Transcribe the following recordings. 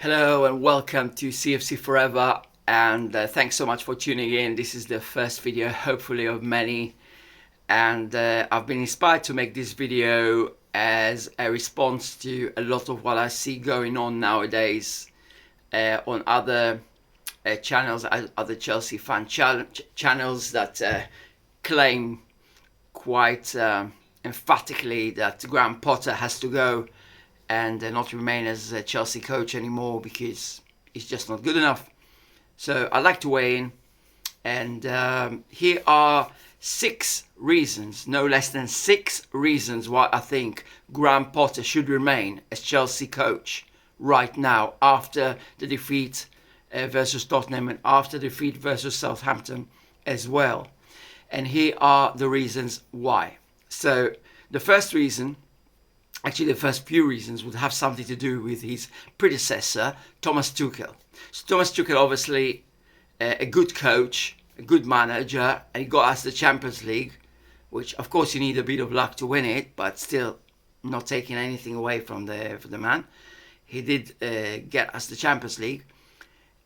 Hello and welcome to CFC Forever, and thanks so much for tuning in. This is the first video, hopefully of many, and I've been inspired to make this video as a response to a lot of what I see going on nowadays on other channels, other Chelsea fan channels that claim quite emphatically that Graham Potter has to go and not remain as a Chelsea coach anymore because he's just not good enough. So I'd like to weigh in, and here are 6 reasons, no less than 6 reasons why I think Graham Potter should remain as Chelsea coach right now after the defeat versus Tottenham and after the defeat versus Southampton as well. And here are the reasons why. So the first reason, actually the first few reasons, would have something to do with his predecessor, Thomas Tuchel. So Thomas Tuchel, obviously a good coach, a good manager, and he got us the Champions League, which of course you need a bit of luck to win it, but still not taking anything away from the man. He did get us the Champions League.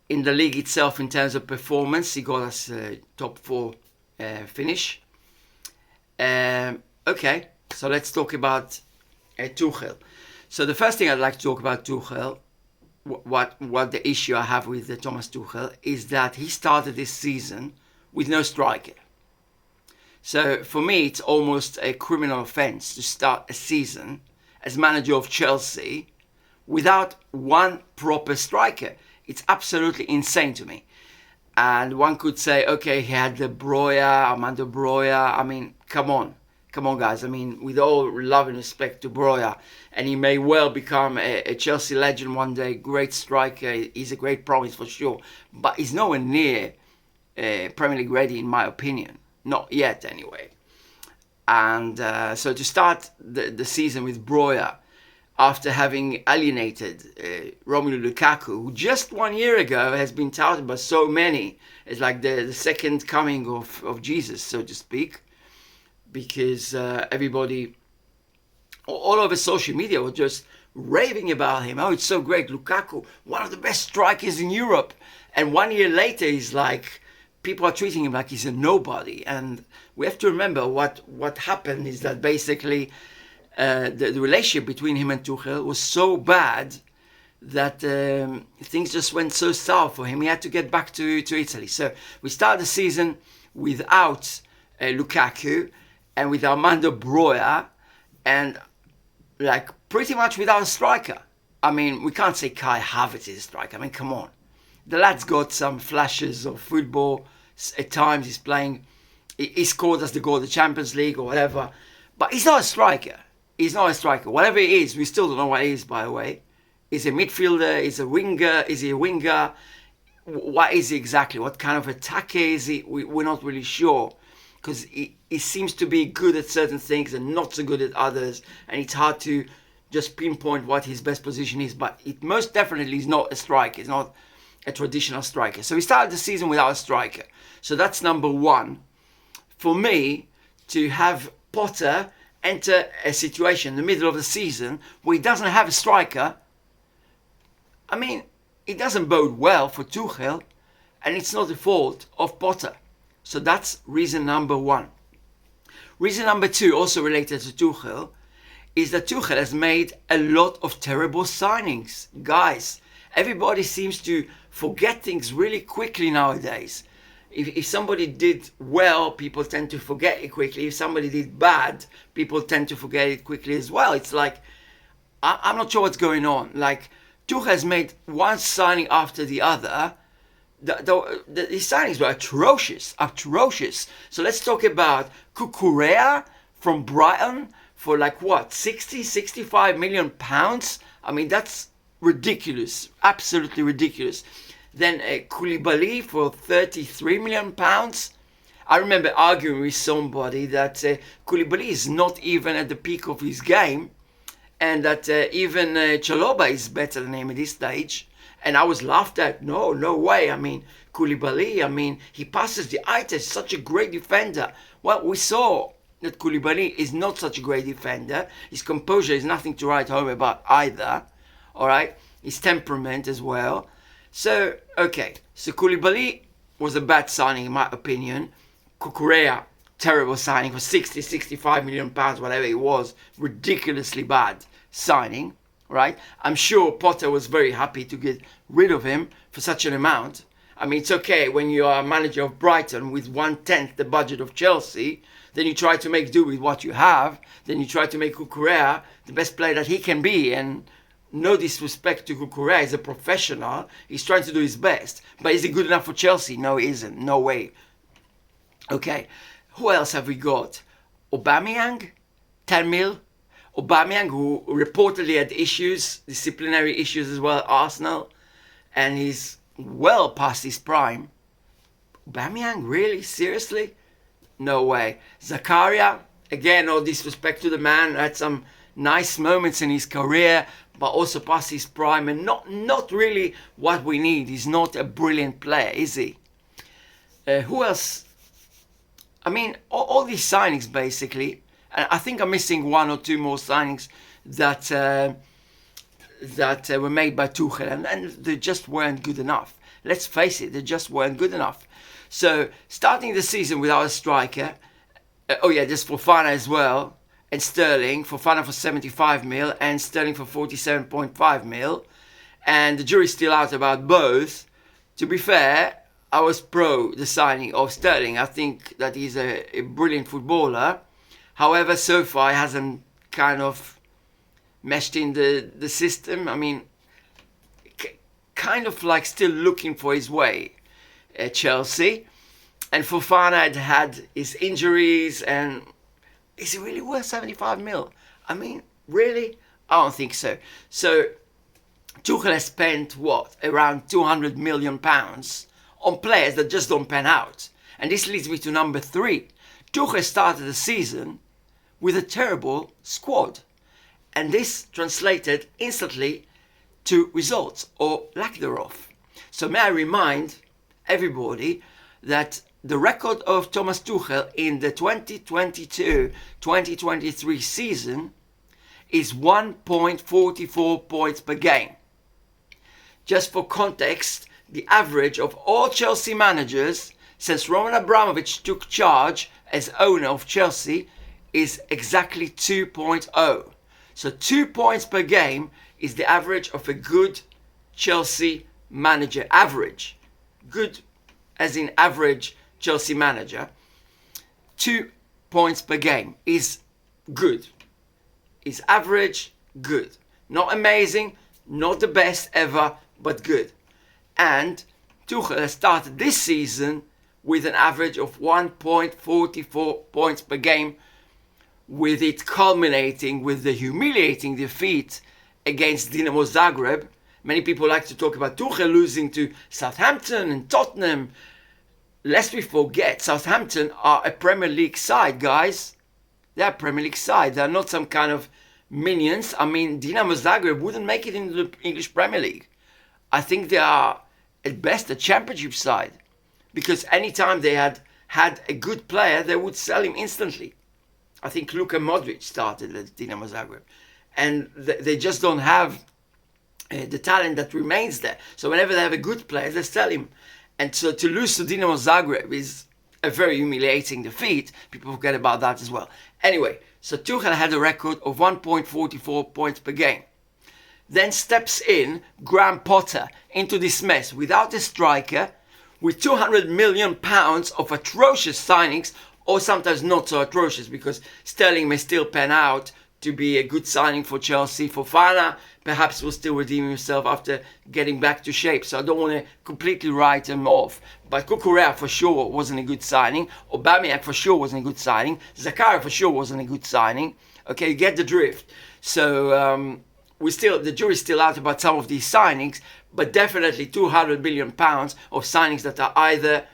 In the league itself, in terms of performance, he got us a top 4 finish. Okay, so let's talk about Tuchel. So the first thing I'd like to talk about Tuchel, what the issue I have with Thomas Tuchel is that he started this season with no striker. So for me, it's almost a criminal offence to start a season as manager of Chelsea without one proper striker. It's absolutely insane to me. And one could say, okay, he had Armando Broja. I mean, come on guys. I mean, with all love and respect to Broja, and he may well become a Chelsea legend one day, great striker, he's a great promise for sure, but he's nowhere near Premier League ready in my opinion, not yet anyway. And so to start the season with Broja, after having alienated Romelu Lukaku, who just 1 year ago has been touted by so many as like the second coming of Jesus, so to speak, because everybody all over social media was just raving about him. Oh, it's so great, Lukaku, one of the best strikers in Europe. And 1 year later, he's like, people are treating him like he's a nobody. And we have to remember what happened is that basically the relationship between him and Tuchel was so bad that things just went so south for him. He had to get back to Italy. So we started the season without Lukaku and with Armando Broja, and like pretty much without a striker. I mean, we can't say Kai Havertz is a striker. I mean, come on. The lad's got some flashes of football. At times he's playing, he scored us the goal of the Champions League or whatever, but he's not a striker. He's not a striker. Whatever he is, we still don't know what he is, by the way. Is he a midfielder? Is he a winger? Is he a winger? What is he exactly? What kind of attacker is he? We're not really sure, because he seems to be good at certain things and not so good at others, and it's hard to just pinpoint what his best position is, but it most definitely is not a striker. It's not a traditional striker. So we started the season without a striker. So that's number 1. For me, to have Potter enter a situation in the middle of the season where he doesn't have a striker, I mean, it doesn't bode well for Tuchel, and it's not the fault of Potter. So that's reason number 1. Reason number 2, also related to Tuchel, is that Tuchel has made a lot of terrible signings. Guys, everybody seems to forget things really quickly nowadays. If somebody did well, people tend to forget it quickly. If somebody did bad, people tend to forget it quickly as well. It's like, I'm not sure what's going on. Like, Tuchel has made one signing after the other. His signings were atrocious. So let's talk about Cucurella from Brighton for like what, 65 million pounds? I mean, that's ridiculous, absolutely ridiculous. Then Koulibaly for 33 million pounds. I remember arguing with somebody that Koulibaly is not even at the peak of his game, and that even Chalobah is better than him at this stage. And I was laughed at. No way. I mean, Koulibaly, I mean, he passes the eye test, such a great defender. Well, we saw that Koulibaly is not such a great defender. His composure is nothing to write home about either. All right. his temperament as well. So, okay. So Koulibaly was a bad signing in my opinion. Cucurella, terrible signing for 65 million pounds, whatever it was. Ridiculously bad signing, right? I'm sure Potter was very happy to get rid of him for such an amount. I mean, it's okay when you are manager of Brighton with 1/10 the budget of Chelsea. Then you try to make do with what you have. Then you try to make Cucurella the best player that he can be. And no disrespect to Cucurella, he's a professional. He's trying to do his best. But is he good enough for Chelsea? No, he isn't. No way. Okay, who else have we got? Aubameyang, 10 mil. Aubameyang, who reportedly had issues, disciplinary issues as well at Arsenal. And he's well past his prime. Aubameyang, really? Seriously? No way. Zakaria, again, no disrespect to the man, had some nice moments in his career, but also past his prime, and not really what we need. He's not a brilliant player, is he? Who else? I mean, all these signings basically, and I think I'm missing one or two more signings that were made by Tuchel, and they just weren't good enough. Let's face it, they just weren't good enough. So, starting the season without a striker, there's Fofana as well, and Sterling. Fofana for 75 mil, and Sterling for 47.5 mil. And the jury's still out about both. To be fair, I was pro the signing of Sterling. I think that he's a brilliant footballer. However, so far he hasn't kind of meshed in the system. I mean, kind of like still looking for his way at Chelsea. And Fofana had his injuries, and is he really worth 75 mil? I mean, really? I don't think so. So Tuchel has spent around 200 million pounds on players that just don't pan out. And this leads me to number 3. Tuchel started the season with a terrible squad, and this translated instantly to results or lack thereof. So may I remind everybody that the record of Thomas Tuchel in the 2022-2023 season is 1.44 points per game. Just for context, the average of all Chelsea managers since Roman Abramovich took charge as owner of Chelsea is exactly 2.0. So 2 points per game is the average of a good Chelsea manager. Average. Good as in average Chelsea manager. 2 points per game is good. Is average, good. Not amazing, not the best ever, but good. And Tuchel has started this season with an average of 1.44 points per game, with it culminating with the humiliating defeat against Dinamo Zagreb. Many people like to talk about Tuchel losing to Southampton and Tottenham. Lest we forget, Southampton are a Premier League side, guys. They're a Premier League side. They're not some kind of minions. I mean, Dinamo Zagreb wouldn't make it into the English Premier League. I think they are, at best, a championship side. Because anytime they had a good player, they would sell him instantly. I think Luka Modric started at Dinamo Zagreb. And they just don't have the talent that remains there. So whenever they have a good player, they sell him. And so to lose to Dinamo Zagreb is a very humiliating defeat. People forget about that as well. Anyway, so Tuchel had a record of 1.44 points per game. Then steps in Graham Potter into this mess without a striker, with 200 million pounds of atrocious signings, or sometimes not so atrocious, because Sterling may still pan out to be a good signing for Chelsea. Fofana perhaps will still redeem himself after getting back to shape, so I don't want to completely write him off. But Cucurella for sure wasn't a good signing. Aubameyang for sure wasn't a good signing. Zakaria for sure wasn't a good signing. Okay, you get the drift. So the jury's still out about some of these signings, but definitely 200 million pounds of signings that are either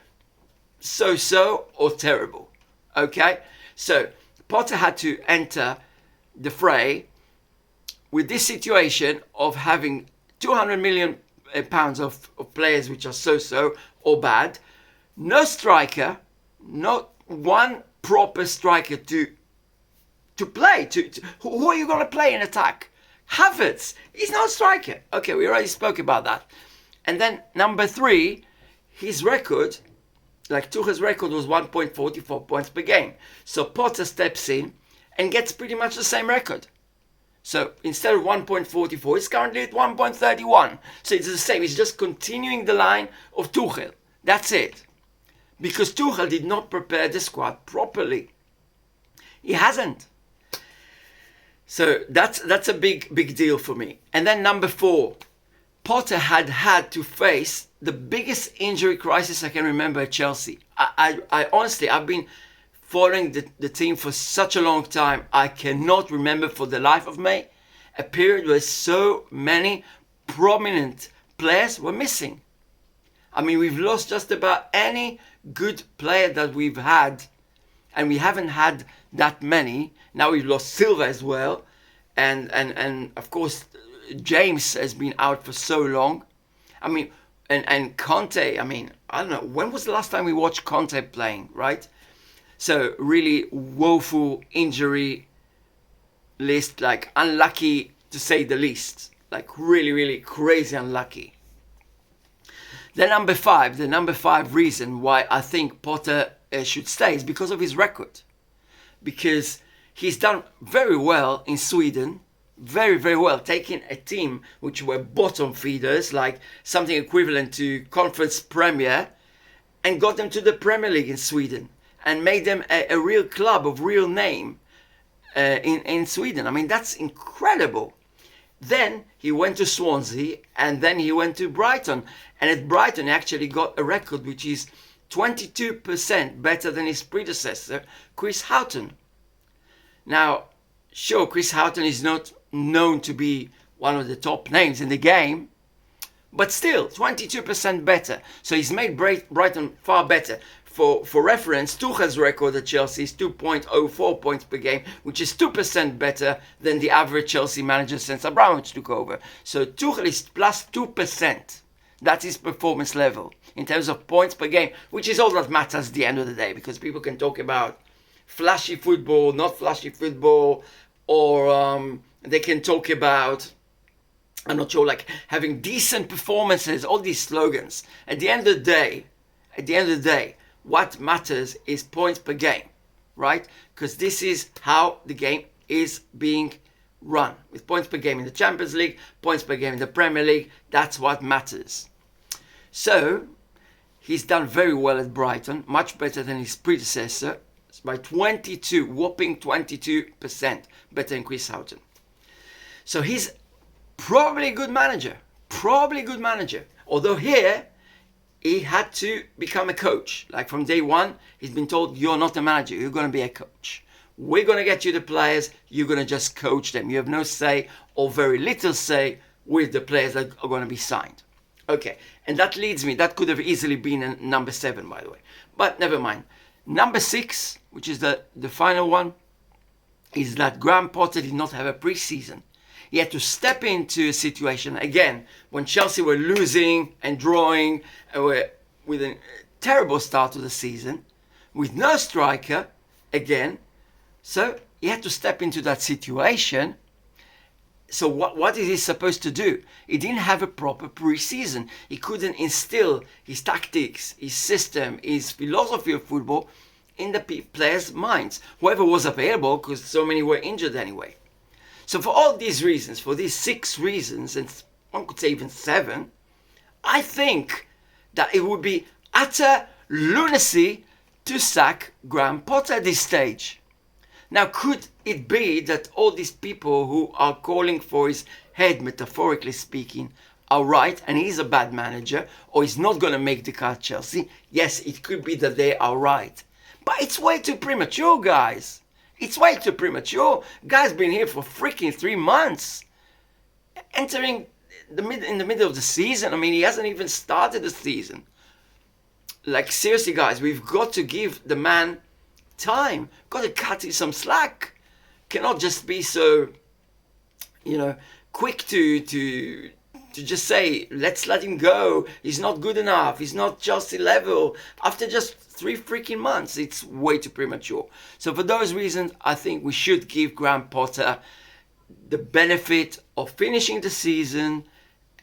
so-so or terrible. Okay, so Potter had to enter the fray with this situation of having 200 million pounds of players which are so-so or bad, no striker, not one proper striker to play. Who are you going to play in attack? Havertz, he's not a striker. Okay, we already spoke about that. And then number 3, his record, like Tuchel's record, was 1.44 points per game. So Potter steps in and gets pretty much the same record. So instead of 1.44, it's currently at 1.31. So it's the same. It's just continuing the line of Tuchel. That's it. Because Tuchel did not prepare the squad properly. He hasn't. So that's a big deal for me. And then number 4, Potter had to face the biggest injury crisis I can remember at Chelsea. I honestly, I've been following the team for such a long time. I cannot remember for the life of me a period where so many prominent players were missing. I mean, we've lost just about any good player that we've had, and we haven't had that many. Now we've lost Silva as well, and of course James has been out for so long. I mean, and Conte, I mean, I don't know, when was the last time we watched Conte playing, right? So really woeful injury list, like unlucky to say the least, like really crazy unlucky. The number 5 reason why I think Potter should stay is because of his record. Because he's done very well in Sweden, very well, taking a team which were bottom feeders, like something equivalent to Conference Premier, and got them to the Premier League in Sweden, and made them a real club of real name in Sweden. I mean, that's incredible. Then he went to Swansea, and then he went to Brighton. And at Brighton, he actually got a record which is 22% better than his predecessor, Chris Houghton. Now, sure, Chris Houghton is not known to be one of the top names in the game, but still, 22% better. So he's made Brighton far better. For reference, Tuchel's record at Chelsea is 2.04 points per game, which is 2% better than the average Chelsea manager since Abramovich took over. So Tuchel is plus 2%. That's his performance level in terms of points per game, which is all that matters at the end of the day, because people can talk about flashy football, not flashy football, or they can talk about, I'm not sure, like having decent performances, all these slogans. At the end of the day, what matters is points per game, right? Because this is how the game is being run. With points per game in the Champions League, points per game in the Premier League, that's what matters. So, he's done very well at Brighton, much better than his predecessor, by whopping 22% better than Chris Houghton. So he's probably a good manager. Although here, he had to become a coach. Like from day one, he's been told, you're not a manager, you're going to be a coach. We're going to get you the players, you're going to just coach them. You have no say or very little say with the players that are going to be signed. Okay, and that leads me, that could have easily been a number 7, by the way. But never mind. Number 6, which is the final one, is that Graham Potter did not have a pre-season. He had to step into a situation, again, when Chelsea were losing and drawing, with a terrible start to the season, with no striker, again. So he had to step into that situation. So what is he supposed to do? He didn't have a proper pre-season. He couldn't instill his tactics, his system, his philosophy of football in the players' minds. Whoever was available, because so many were injured anyway. So for all these reasons, for these 6 reasons, and one could say even 7, I think that it would be utter lunacy to sack Graham Potter at this stage. Now, could it be that all these people who are calling for his head, metaphorically speaking, are right and he's a bad manager, or he's not going to make the cut at Chelsea? Yes, it could be that they are right. But it's way too premature, guys. It's way too premature. Guy's been here for freaking 3 months. Entering in the middle of the season. I mean, he hasn't even started the season. Like, seriously, guys, we've got to give the man time. Got to cut him some slack. Cannot just be so, quick to just say, let's let him go. He's not good enough. He's not Chelsea level. After just 3 freaking months, it's way too premature. So for those reasons, I think we should give Graham Potter the benefit of finishing the season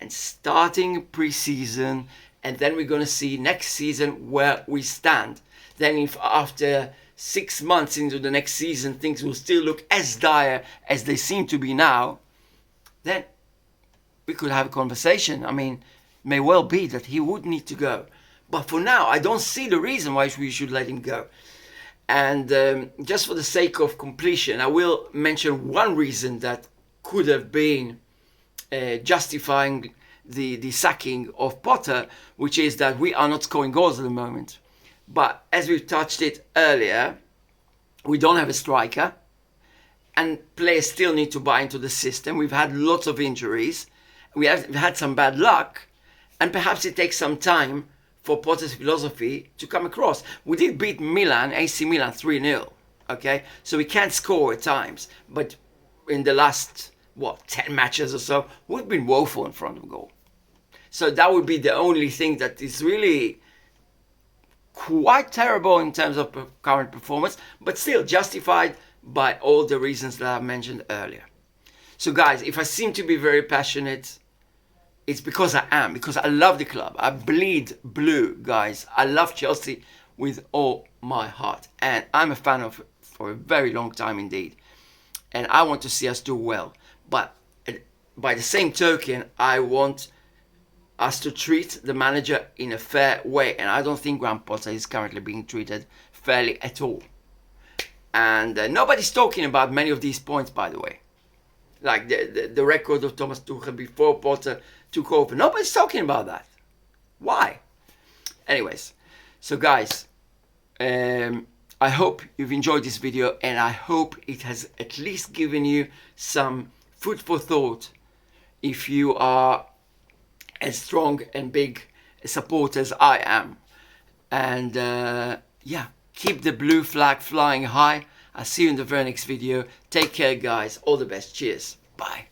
and starting pre-season, and then we're going to see next season where we stand. Then if after 6 months into the next season things will still look as dire as they seem to be now, then we could have a conversation. I mean, it may well be that he would need to go. But for now, I don't see the reason why we should let him go. And just for the sake of completion, I will mention one reason that could have been justifying the sacking of Potter, which is that we are not scoring goals at the moment. But as we've touched it earlier, we don't have a striker, and players still need to buy into the system. We've had lots of injuries. We've had some bad luck, and perhaps it takes some time for Potter's philosophy to come across. We did beat Milan, AC Milan 3-0, okay? So we can't score at times, but in the last, 10 matches or so, we've been woeful in front of goal. So that would be the only thing that is really quite terrible in terms of current performance, but still justified by all the reasons that I mentioned earlier. So guys, if I seem to be very passionate, it's because I am, because I love the club. I bleed blue, guys. I love Chelsea with all my heart. And I'm a fan of it for a very long time indeed. And I want to see us do well. But by the same token, I want us to treat the manager in a fair way. And I don't think Graham Potter is currently being treated fairly at all. And nobody's talking about many of these points, by the way. Like the record of Thomas Tuchel before Potter took over. Nobody's talking about that. Why? Anyways, so guys, I hope you've enjoyed this video, and I hope it has at least given you some food for thought if you are as strong and big a supporter as I am. And yeah, keep the blue flag flying high. I'll see you in the very next video. Take care, guys. All the best. Cheers. Bye.